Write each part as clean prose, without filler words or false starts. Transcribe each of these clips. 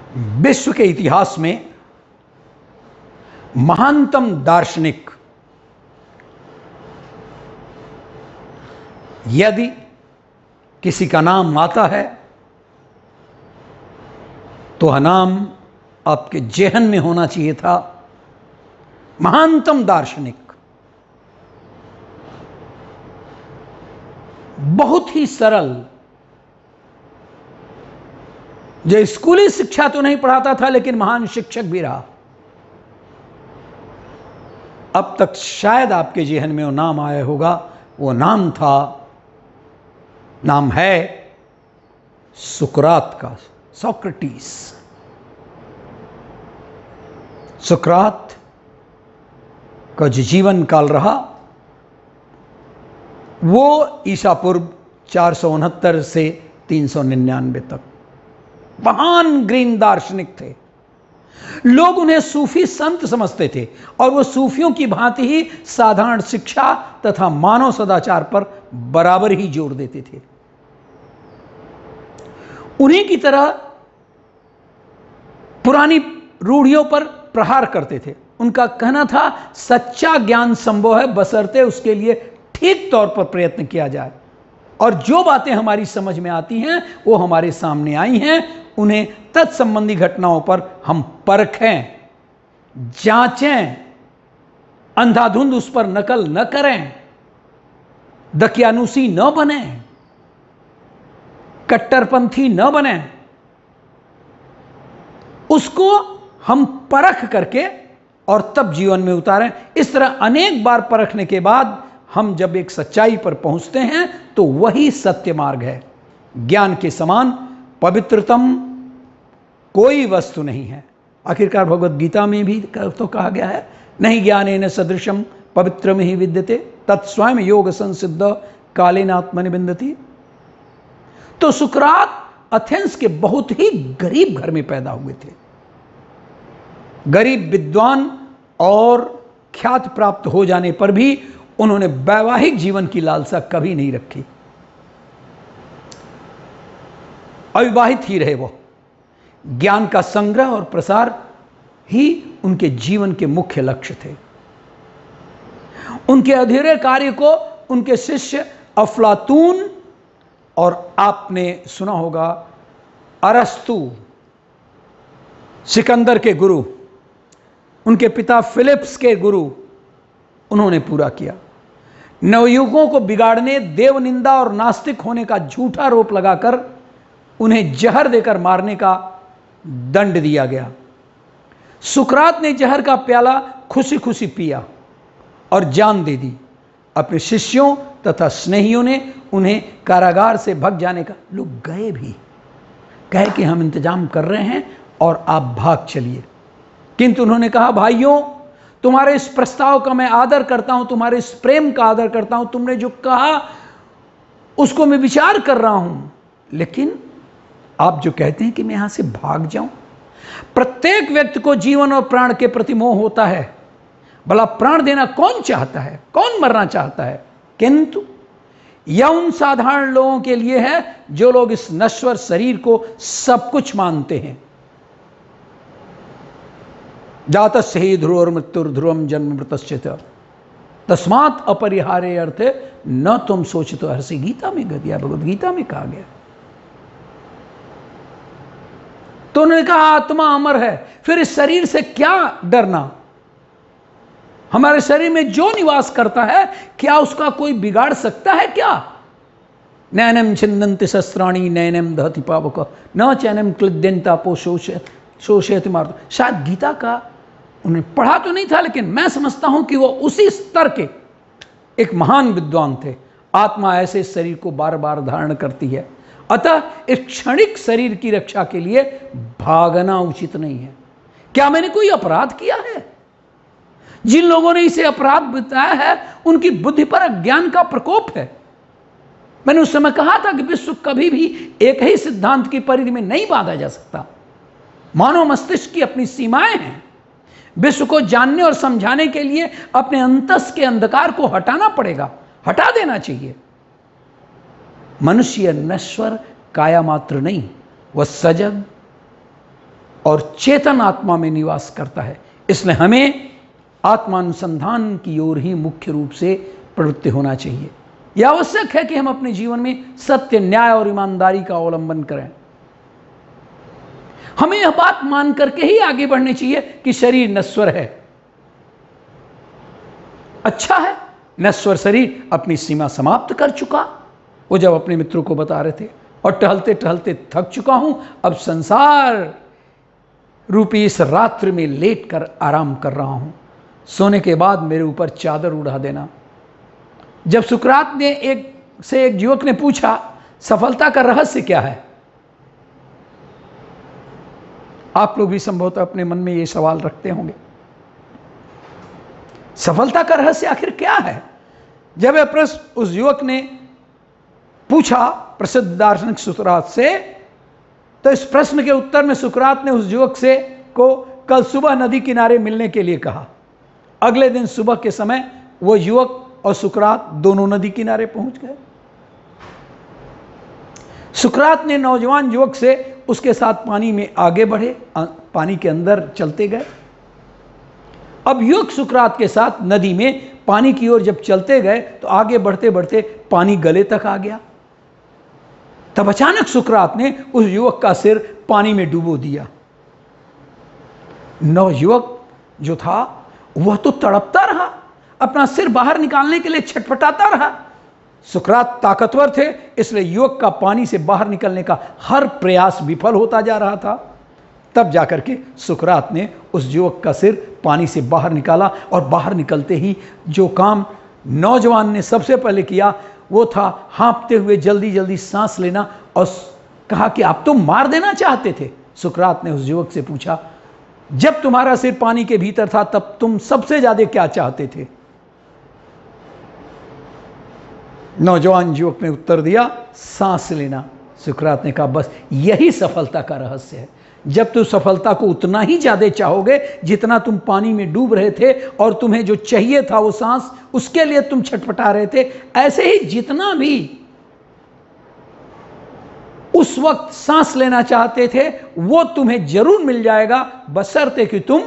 विश्व के इतिहास में महानतम दार्शनिक यदि किसी का नाम आता है तो वह नाम आपके जेहन में होना चाहिए था, महानतम दार्शनिक। बहुत ही सरल, जो स्कूली शिक्षा तो नहीं पढ़ाता था लेकिन महान शिक्षक भी रहा। अब तक शायद आपके जेहन में वो नाम आया होगा, वो नाम है सुकरात का, सोक्रेटिस। सुकरात का जो जीवन काल रहा वो ईसा पूर्व 469 से 399 तक। महान ग्रीन दार्शनिक थे। लोग उन्हें सूफी संत समझते थे और वो सूफियों की भांति ही साधारण शिक्षा तथा मानव सदाचार पर बराबर ही जोर देते थे। उन्हीं की तरह पुरानी रूढ़ियों पर प्रहार करते थे। उनका कहना था सच्चा ज्ञान संभव है बशर्ते उसके लिए ठीक तौर पर प्रयत्न किया जाए, और जो बातें हमारी समझ में आती हैं वो हमारे सामने आई हैं, उन्हें तत्संबंधी घटनाओं पर हम परखें, जांचें, अंधाधुंध उस पर नकल न करें, दकियानुसी न बने, कट्टरपंथी न बने, उसको हम परख करके और तब जीवन में उतारें। इस तरह अनेक बार परखने के बाद हम जब एक सच्चाई पर पहुंचते हैं तो वही सत्य मार्ग है। ज्ञान के समान पवित्रतम कोई वस्तु नहीं है। आखिरकार भगवद गीता में भी तो कहा गया है, नहीं ज्ञानेन सदृशम पवित्रम ही विद्यते तत्स्वयं योग संसिद्ध कालेन आत्मनि विन्दति। तो सुकरात एथेंस के बहुत ही गरीब घर में पैदा हुए थे। गरीब विद्वान और ख्याति प्राप्त हो जाने पर भी उन्होंने वैवाहिक जीवन की लालसा कभी नहीं रखी। अविवाहित ही रहे वो। ज्ञान का संग्रह और प्रसार ही उनके जीवन के मुख्य लक्ष्य थे। उनके अधूरे कार्य को उनके शिष्य अफलातून और आपने सुना होगा अरस्तु, सिकंदर के गुरु, उनके पिता फिलिप्स के गुरु, उन्होंने पूरा किया। नवयुगों को बिगाड़ने, देवनिंदा और नास्तिक होने का झूठा आरोप लगाकर उन्हें जहर देकर मारने का दंड दिया गया। सुकरात ने जहर का प्याला खुशी खुशी पिया और जान दे दी। अपने शिष्यों तथा स्नेहियों ने उन्हें कारागार से भग जाने का, लोग गए भी, कहे कि हम इंतजाम कर रहे हैं और आप भाग चलिए। किंतु उन्होंने कहा, भाइयों, तुम्हारे इस प्रस्ताव का मैं आदर करता हूं, तुम्हारे इस प्रेम का आदर करता हूं, तुमने जो कहा उसको मैं विचार कर रहा हूं, लेकिन आप जो कहते हैं कि मैं यहां से भाग जाऊं। प्रत्येक व्यक्ति को जीवन और प्राण के प्रति मोह होता है। भला प्राण देना कौन चाहता है, कौन मरना चाहता है? किंतु यह उन साधारण लोगों के लिए है जो लोग इस नश्वर शरीर को सब कुछ मानते हैं। जातस्य हि ध्रुवो मृत्युर्ध्रुवम जन्म मृतश्च तस्मात् अपरिहार्य अर्थे न तुम सोचितो हर्षि। गीता में दिया, भगवद गीता में कहा गया। तो उन्होंने कहा आत्मा अमर है, फिर इस शरीर से क्या डरना? हमारे शरीर में जो निवास करता है क्या उसका कोई बिगाड़ सकता है क्या? नैनम छिन्दन्ति शस्त्राणि नैनम दहति पावक न चैनम क्लिद्यन्तापो शोषयति मार्तो। शायद गीता का उन्हें पढ़ा तो नहीं था, लेकिन मैं समझता हूं कि वो उसी स्तर के एक महान विद्वान थे। आत्मा ऐसे शरीर को बार बार धारण करती है, अतः इस क्षणिक शरीर की रक्षा के लिए भागना उचित नहीं है। क्या मैंने कोई अपराध किया है? जिन लोगों ने इसे अपराध बताया है उनकी बुद्धि पर अज्ञान का प्रकोप है। मैंने उस समय कहा था कि विश्व कभी भी एक ही सिद्धांत की परिधि में नहीं बांधा जा सकता। मानव मस्तिष्क की अपनी सीमाएं हैं। विश्व को जानने और समझाने के लिए अपने अंतस के अंधकार को हटाना पड़ेगा, हटा देना चाहिए। मनुष्य नश्वर काया मात्र नहीं, वह सजग और चेतन आत्मा में निवास करता है। इसलिए हमें आत्मानुसंधान की ओर ही मुख्य रूप से प्रवृत्ति होना चाहिए। यह आवश्यक है कि हम अपने जीवन में सत्य, न्याय और ईमानदारी का अवलंबन करें। हमें यह बात मान करके ही आगे बढ़नी चाहिए कि शरीर नश्वर है। अच्छा है, नश्वर शरीर अपनी सीमा समाप्त कर चुका। वो जब अपने मित्रों को बता रहे थे, और टहलते टहलते थक चुका हूं, अब संसार रूपी इस रात्रि में लेट कर आराम कर रहा हूं। सोने के बाद मेरे ऊपर चादर उड़ा देना। जब सुकरात ने एक युवक ने पूछा, सफलता का रहस्य क्या है? आप लोग भी संभवतः अपने मन में ये सवाल रखते होंगे, सफलता का रहस्य आखिर क्या है? जब यह प्रश्न उस युवक ने पूछा प्रसिद्ध दार्शनिक सुकरात से, तो इस प्रश्न के उत्तर में सुकरात ने उस युवक से को कल सुबह नदी किनारे मिलने के लिए कहा। अगले दिन सुबह के समय वो युवक और सुकरात दोनों नदी किनारे पहुंच गए। सुकरात ने नौजवान युवक से उसके साथ पानी में आगे बढ़े, पानी के अंदर चलते गए। अब युवक सुकरात के साथ नदी में पानी की ओर जब चलते गए तो आगे बढ़ते बढ़ते पानी गले तक आ गया। तब अचानक सुकरात ने उस युवक का सिर पानी में डुबो दिया। नवयुवक जो था वह तो तड़पता रहा, अपना सिर बाहर निकालने के लिए छटपटाता रहा। सुकरात ताकतवर थे, इसलिए युवक का पानी से बाहर निकलने का हर प्रयास विफल होता जा रहा था। तब जाकर के सुकरात ने उस युवक का सिर पानी से बाहर निकाला, और बाहर निकलते ही जो काम नौजवान ने सबसे पहले किया वो था हाँफते हुए जल्दी जल्दी सांस लेना, और कहा कि आप तो मार देना चाहते थे। सुकरात ने उस युवक से पूछा, जब तुम्हारा सिर पानी के भीतर था तब तुम सबसे ज्यादा क्या चाहते थे? नौजवान युवक ने उत्तर दिया, सांस लेना। सुकरात ने कहा, बस यही सफलता का रहस्य है। जब तुम सफलता को उतना ही ज्यादा चाहोगे जितना तुम पानी में डूब रहे थे, और तुम्हें जो चाहिए था वो सांस, उसके लिए तुम छटपटा रहे थे, ऐसे ही जितना भी उस वक्त सांस लेना चाहते थे वो तुम्हें जरूर मिल जाएगा, बशर्ते कि तुम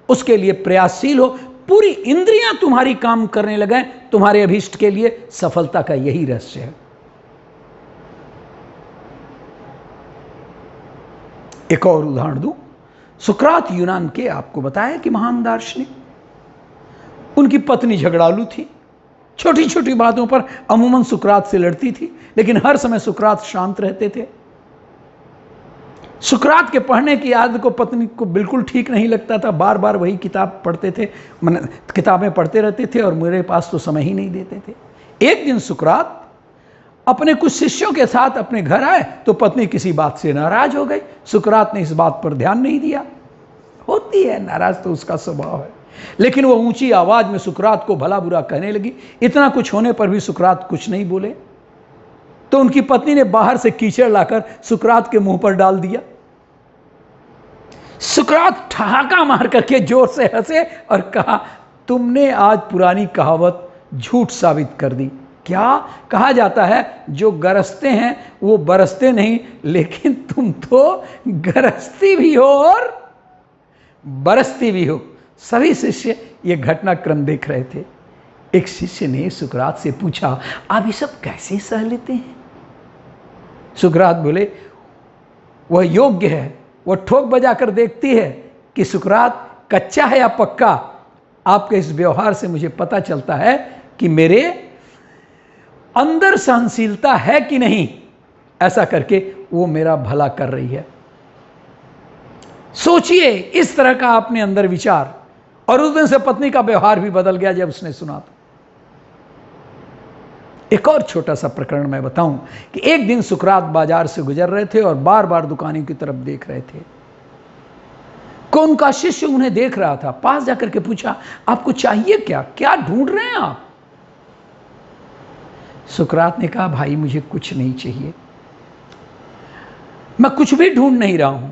उसके लिए प्रयासशील हो, पूरी इंद्रियां तुम्हारी काम करने लगे तुम्हारे अभीष्ट के लिए। सफलता का यही रहस्य है। एक और उदाहरण दूं। सुकरात यूनान के, आपको बताया कि महान दार्शनिक, उनकी पत्नी झगड़ालू थी, छोटी छोटी बातों पर अमूमन सुकरात से लड़ती थी, लेकिन हर समय सुकरात शांत रहते थे। सुकरात के पढ़ने की आदत को पत्नी को बिल्कुल ठीक नहीं लगता था, बार बार वही किताब पढ़ते थे, किताबें पढ़ते रहते थे, और मेरे पास तो समय ही नहीं देते थे। एक दिन सुकरात अपने कुछ शिष्यों के साथ अपने घर आए तो पत्नी किसी बात से नाराज हो गई। सुकरात ने इस बात पर ध्यान नहीं दिया, होती है, नाराज तो उसका स्वभाव है, लेकिन वो ऊंची आवाज में सुकरात को भला बुरा कहने लगी। इतना कुछ होने पर भी सुकरात कुछ नहीं बोले, तो उनकी पत्नी ने बाहर से कीचड़ लाकर सुकरात के मुंह पर डाल दिया। सुकरात ठहाका मार करके जोर से हंसे और कहा, तुमने आज पुरानी कहावत झूठ साबित कर दी। क्या कहा जाता है, जो गरजते हैं वो बरसते नहीं, लेकिन तुम तो गरजती भी हो और बरसती भी हो। सभी शिष्य ये घटनाक्रम देख रहे थे। एक शिष्य ने सुकरात से पूछा, आप ये सब कैसे सह लेते हैं? सुकरात बोले, वह योग्य है, वह ठोक बजा कर देखती है कि सुकरात कच्चा है या पक्का। आपके इस व्यवहार से मुझे पता चलता है कि मेरे अंदर सहनशीलता है कि नहीं। ऐसा करके वो मेरा भला कर रही है। सोचिए इस तरह का अपने अंदर विचार। और उस दिन से पत्नी का व्यवहार भी बदल गया जब उसने सुना तो। एक और छोटा सा प्रकरण मैं बताऊं कि एक दिन सुकरात बाजार से गुजर रहे थे और बार बार दुकानों की तरफ देख रहे थे। कौन का शिष्य उन्हें देख रहा था, पास जाकर के पूछा, आपको चाहिए क्या, क्या ढूंढ रहे हैं आप? सुकरात ने कहा, भाई मुझे कुछ नहीं चाहिए, मैं कुछ भी ढूंढ नहीं रहा हूं।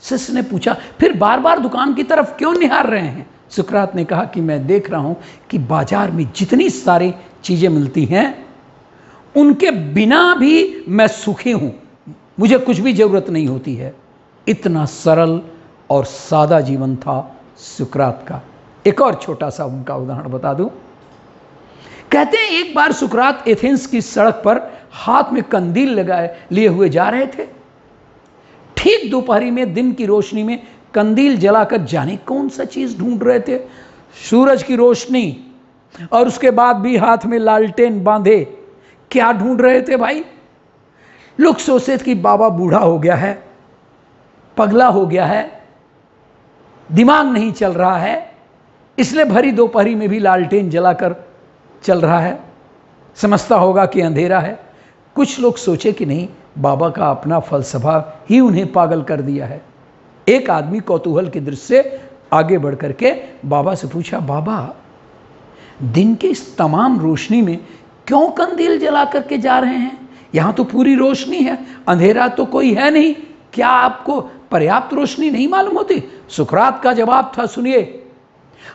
शिष्य ने पूछा, फिर बार बार दुकान की तरफ क्यों निहार रहे हैं? सुकरात ने कहा कि मैं देख रहा हूं कि बाजार में जितनी सारी चीजें मिलती हैं उनके बिना भी मैं सुखी हूं, मुझे कुछ भी जरूरत नहीं होती है। इतना सरल और सादा जीवन था सुकरात का। एक और छोटा सा उनका उदाहरण बता दूं। कहते हैं एक बार सुकरात एथेंस की सड़क पर हाथ में कंदील लगाए लिए हुए जा रहे थे। ठीक दोपहरी में दिन की रोशनी में कंदील जलाकर जाने कौन सा चीज ढूंढ रहे थे। सूरज की रोशनी और उसके बाद भी हाथ में लालटेन बांधे क्या ढूंढ रहे थे भाई। लोग सोचते थे कि बाबा बूढ़ा हो गया है, पगला हो गया है, दिमाग नहीं चल रहा है, इसलिए भरी दोपहरी में भी लालटेन जलाकर चल रहा है, समझता होगा कि अंधेरा है। कुछ लोग सोचे कि नहीं, बाबा का अपना फलसफा ही उन्हें पागल कर दिया है। एक आदमी कौतूहल की दृष्टि से आगे बढ़ करके बाबा से पूछा, बाबा दिन की इस तमाम रोशनी में क्यों कंदील जला करके जा रहे हैं? यहां तो पूरी रोशनी है, अंधेरा तो कोई है नहीं, क्या आपको पर्याप्त रोशनी नहीं मालूम होती? सुकरात का जवाब था, सुनिए,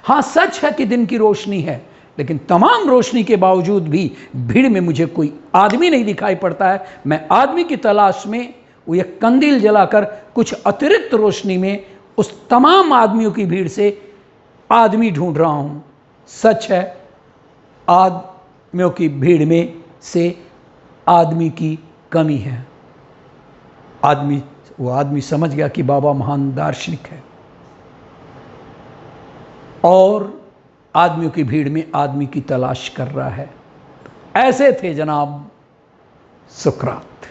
हां सच है कि दिन की रोशनी है, लेकिन तमाम रोशनी के बावजूद भी भीड़ में मुझे कोई आदमी नहीं दिखाई पड़ता है। मैं आदमी की तलाश में वो एक कंदील जलाकर कुछ अतिरिक्त रोशनी में उस तमाम आदमियों की भीड़ से आदमी ढूंढ रहा हूं। सच है, आदमियों की भीड़ में से आदमी की कमी है। वो आदमी समझ गया कि बाबा महान दार्शनिक है और आदमियों की भीड़ में आदमी की तलाश कर रहा है। ऐसे थे जनाब सुकरात।